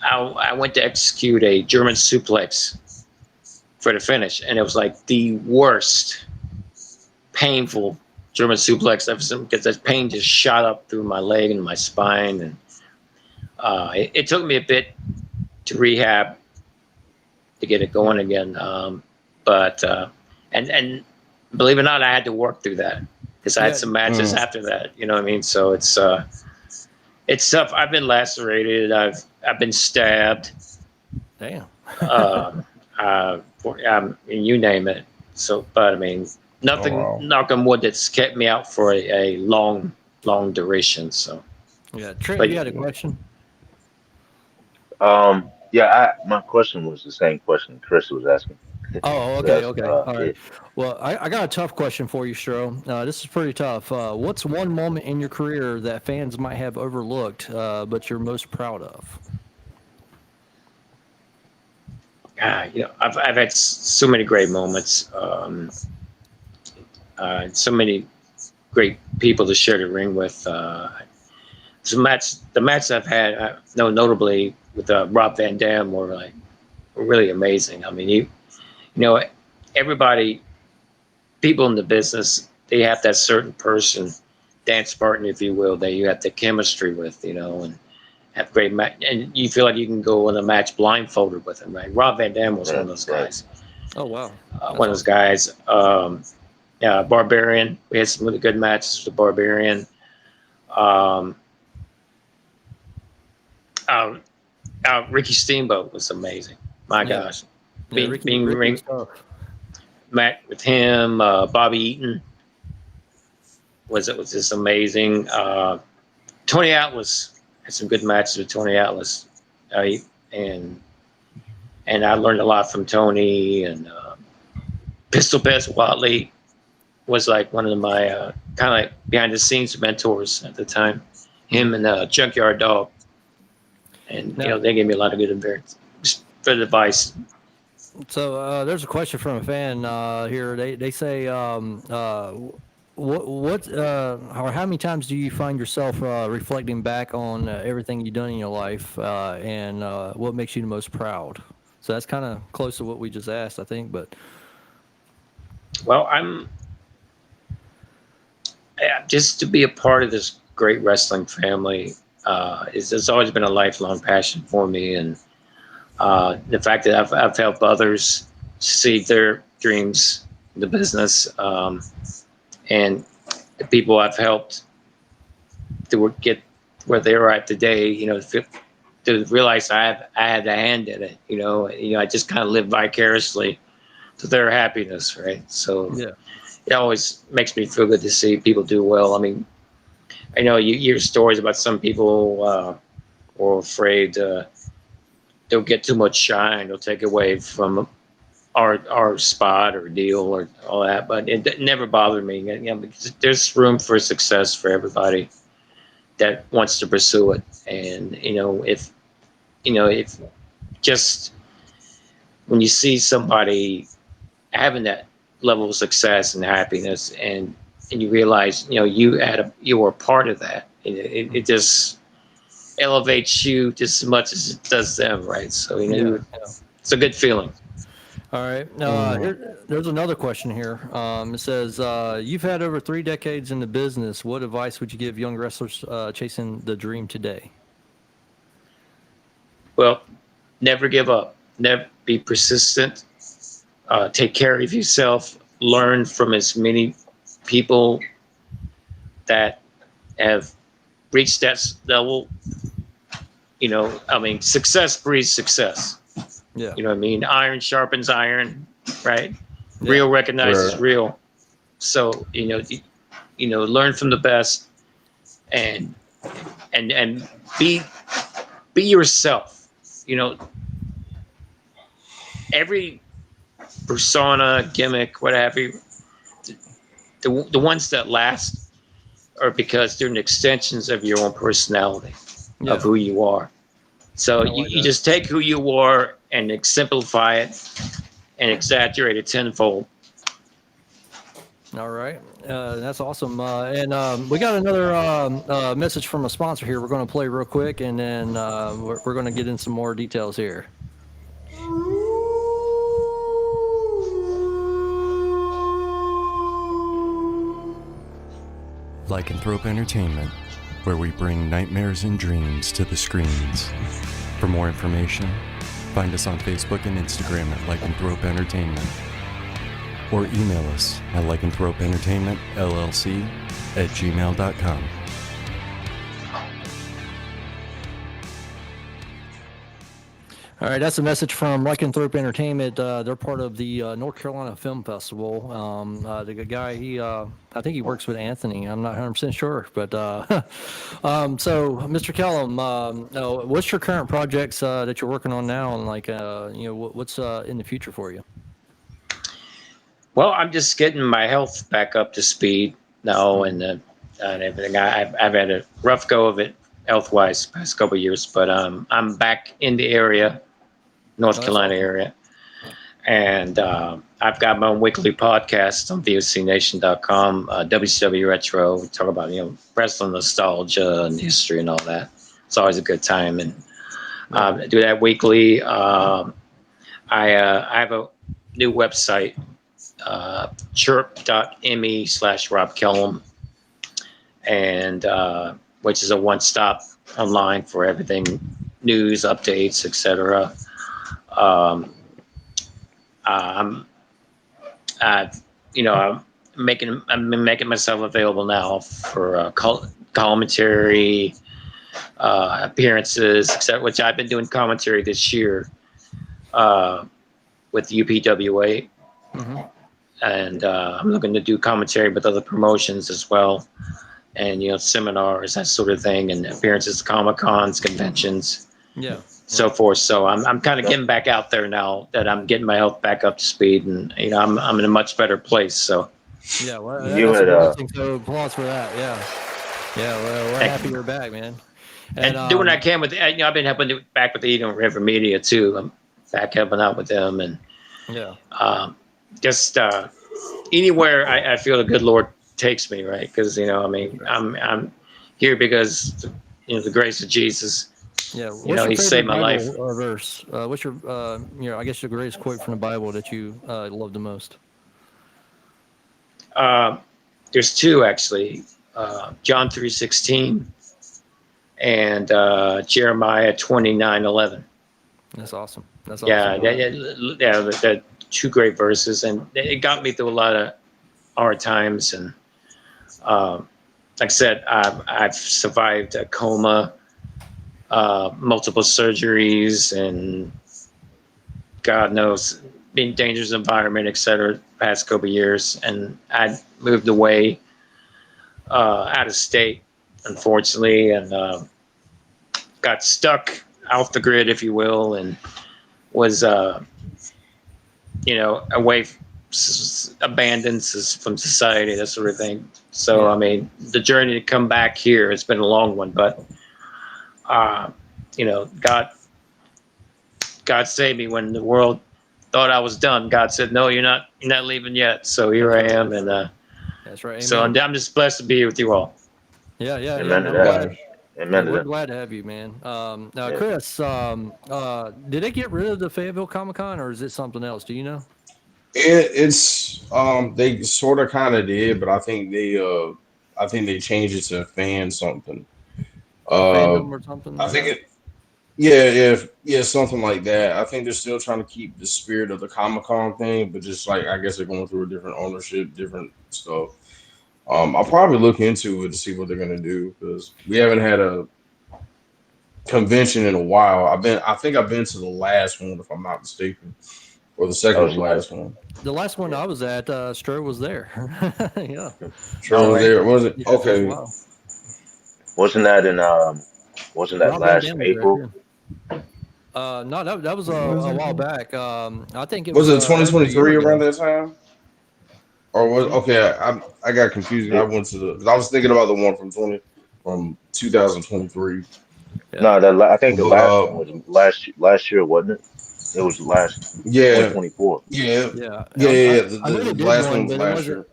I went to execute a German suplex for the finish, and it was like the worst, painful German suplex I've seen because that pain just shot up through my leg and my spine, and it took me a bit to rehab to get it going again. But and believe it or not, I had to work through that because I had some matches after that. You know what I mean? So it's tough. I've been lacerated. I've been stabbed. Damn. You name it. So, but I mean, nothing. Oh, wow. Knock on wood, that's kept me out for a long duration. So, Yeah, Trent, But- you had a question? Yeah, my question was the same question Chris was asking. Oh, okay, That's, okay. All right. it. Well, I got a tough question for you, Stro. This is pretty tough. What's one moment in your career that fans might have overlooked, but you're most proud of? I've had so many great moments. So many great people to share the ring with. The match I've had, notably with Rob Van Dam, were really amazing. I mean, you know, everybody, people in the business, they have that certain person, dance partner, if you will, that you have the chemistry with, and have great match, and you feel like you can go in a match blindfolded with him, right? Rob Van Dam was one of those guys. Oh, wow. One of those guys. Barbarian. We had some really good matches with Barbarian. Ricky Steamboat was amazing. My gosh. Being Ricky was tough. Matt with him, Bobby Eaton was just amazing. Tony Atlas had some good matches with Tony Atlas, and I learned a lot from Tony. And Pistol Bess Watley was like one of my kind of like behind the scenes mentors at the time. Him and Junkyard Dog, and they gave me a lot of good advice. So there's a question from a fan here. They say, what or how many times do you find yourself reflecting back on everything you've done in your life, and what makes you the most proud? So that's kind of close to what we just asked, I think. But well, I'm just to be a part of this great wrestling family. It's always been a lifelong passion for me, and the fact that I've helped others succeed their dreams in the business, and the people I've helped to get where they're at today, to realize I had a hand in it. I just kind of live vicariously to their happiness, right? So it always makes me feel good to see people do well. I mean, I know you hear stories about some people are afraid they'll get too much shine, they'll take away from our spot or deal or all that, but it never bothered me. Because there's room for success for everybody that wants to pursue it. And if just when you see somebody having that level of success and happiness, and you realize you were a part of that, it just elevates you just as much as it does them, right? So it's a good feeling. all right, there's another question here. It says, you've had over 3 decades in the business. What advice would you give young wrestlers chasing the dream today? Well, never give up. Never be persistent. Take care of yourself. learn from as many people that have reached that level. You know, I mean, success breeds success. Yeah. You know what I mean? Iron sharpens iron, right? Yeah. Real recognizes Right. real. So, learn from the best and be yourself. You know, every persona, gimmick, whatever, the ones that last are because they're extensions of your own personality, Yeah. of who you are. So I like you that. just take who you are and simplify it and exaggerate it tenfold. All right. That's awesome. And we got another message from a sponsor here. We're going to play real quick, and then we're going to get in some more details here. Lycanthrope Entertainment, where we bring nightmares and dreams to the screens. For more information, find us on Facebook and Instagram at Lycanthrope Entertainment, or email us at lycanthropeentertainmentllc@gmail.com. All right, that's a message from Lycanthrope Entertainment. They're part of the North Carolina Film Festival. The guy, I think he works with Anthony. I'm not 100% sure, but so Mr. Kellum, what's your current projects that you're working on now, and what's in the future for you? Well, I'm just getting my health back up to speed now, and everything. I've had a rough go of it health-wise the past couple of years, but I'm back in the area. North Carolina area, and I've got my own weekly podcast on VOCNation.com, WCW Retro. We talk about wrestling nostalgia and history and all that. It's always a good time, and I do that weekly. I have a new website, chirp.me/Rob Kellum, and which is a one-stop online for everything, news, updates, etc. I'm making myself available now for commentary, appearances, etc. Which I've been doing commentary this year with UPWA, and I'm looking to do commentary with other promotions as well, and seminars, that sort of thing, and appearances at Comic-Cons, conventions. Yeah. So forth. So I'm kind of getting back out there now that I'm getting my health back up to speed, and I'm in a much better place. So yeah, well, You that's had, amazing. So applause for that. Yeah, well, we're happy you're back, man. And doing what I can with I've been helping back with the Eno River Media too. I'm back helping out with them, and just anywhere I feel the good Lord takes me, right? Because I'm here because the grace of Jesus. Yeah, He saved my life. Verse? What's your, I guess your greatest quote from the Bible that you love the most? There's two actually, John 3:16 and Jeremiah 29:11. That's awesome. That's yeah, awesome. They're two great verses, and it got me through a lot of hard times. And like I said, I've survived a coma. Multiple surgeries, and God knows, being dangerous environment, etc. Past couple of years, and I moved away out of state, unfortunately, and got stuck off the grid, if you will, and was away, abandoned from society, that sort of thing. So I mean, the journey to come back here, it's been a long one, but. God saved me when the world thought I was done. God said, "No, you're not leaving yet." So here I am, and that's right. Amen. So I'm just blessed to be here with you all. Yeah. Amen to that. Amen to we're that. glad to have you, man. Now, Chris, did they get rid of the Fayetteville Comic-Con, or is it something else? Do you know? It's they sort of kind of did, but I think they changed it to fan something. Fandom or something? I think Yeah, something like that. I think they're still trying to keep the spirit of the Comic-Con thing, but just like I guess they're going through a different ownership, different stuff. I'll probably look into it to see what they're gonna do because we haven't had a convention in a while. I think I've been to the last one, if I'm not mistaken, or the That second was to last one. The last one I was at, Stro was there. Yeah. Sure, Oh, was right. there was it? Yeah, for a Okay, while. wasn't that in wasn't that Rob Van last Dam was there April? too. No, that was was a it? while back. I think it Was was it over a year 2023 around ago. that time? Or was okay? I got confused. I It, went to the. 'Cause I was thinking about the one from 2023. no, Yeah. I think the But last one was last year, wasn't it? It was last yeah, 2024. yeah, Yeah. yeah. I know they The did last one, one was but it last wasn't. year.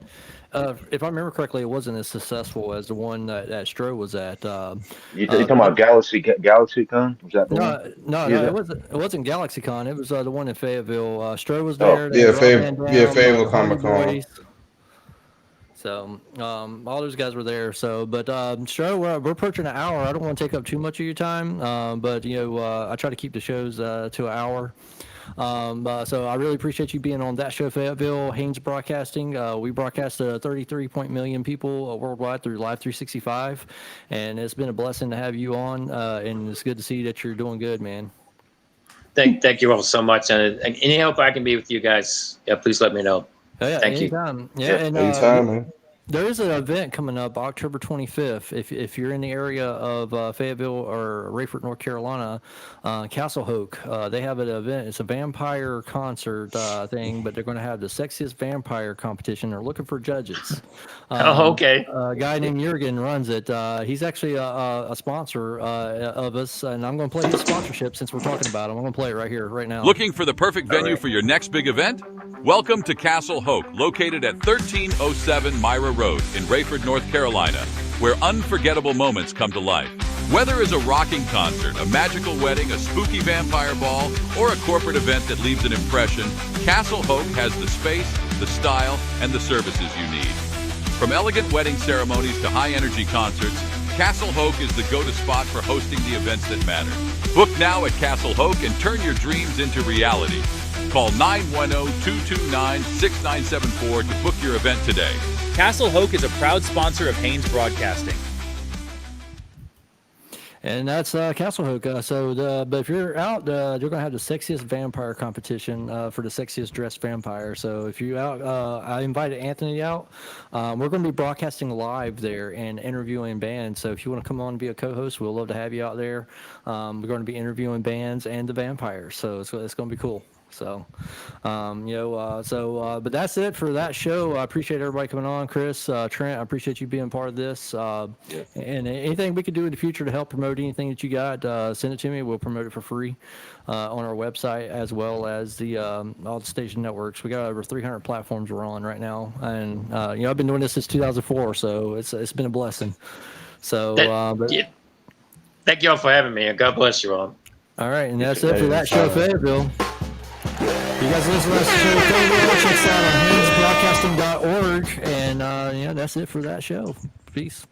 If I remember correctly, it wasn't as successful as the one that Stro was at. You talking about Galaxy Con? Was that the one? No, Yeah. it wasn't GalaxyCon. It was the one in Fayetteville. Stro was Oh, there. They had Rob Van Dam, Fayetteville the Hardy Comic Con. Boys. So all those guys were there. So, but Stro, we're approaching an hour. I don't want to take up too much of your time, but I try to keep the shows to an hour. So I really appreciate you being on that show, Fayetteville, Haynes Broadcasting. We broadcast to 33 million people worldwide through Live 365, and it's been a blessing to have you on, and it's good to see that you're doing good, man. Thank you all so much, and any help I can be with you guys, yeah, please let me know. Oh, yeah, Thank you. anytime. Yeah, and Anytime, man. there is an event coming up October 25th. If you're in the area of Fayetteville or Rayford, North Carolina, Castle Hoke, they have an event. It's a vampire concert thing, but they're going to have the sexiest vampire competition. They're looking for judges. Okay. A guy named Jurgen runs it. He's actually a sponsor of us, and I'm going to play his sponsorship since we're talking about him. I'm going to play it right here, right now. Looking for the perfect venue for your next big event? Welcome to Castle Hoke, located at 1307 Myra Road in Rayford, North Carolina, where unforgettable moments come to life. Whether it's a rocking concert, a magical wedding, a spooky vampire ball, or a corporate event that leaves an impression, Castle Hoke has the space, the style, and the services you need. From elegant wedding ceremonies to high-energy concerts, Castle Hoke is the go-to spot for hosting the events that matter. Book now at Castle Hoke and turn your dreams into reality. Call 910-229-6974 to book your event today. Castle Hoke is a proud sponsor of Haynes Broadcasting. And that's Castle Hoke. But if you're out, they're going to have the sexiest vampire competition for the sexiest dressed vampire. So if you're out, I invited Anthony out. We're going to be broadcasting live there and interviewing bands. So if you want to come on and be a co-host, we'll love to have you out there. We're going to be interviewing bands and the vampires. So it's going to be cool. So, but that's it for that show. I appreciate everybody coming on. Chris, Trent, I appreciate you being part of this. And anything we could do in the future to help promote anything that you got, send it to me. We'll promote it for free on our website, as well as the all the station networks. We got over 300 platforms we're on right now, and I've been doing this since 2004, so it's been a blessing. So, Thank you all for having me, and God bless you all. All right, and that's it for that show, Fayetteville. You guys listen to us show Fayetteville. Check us out on HaynesBroadcasting.org, and that's it for that show. Peace.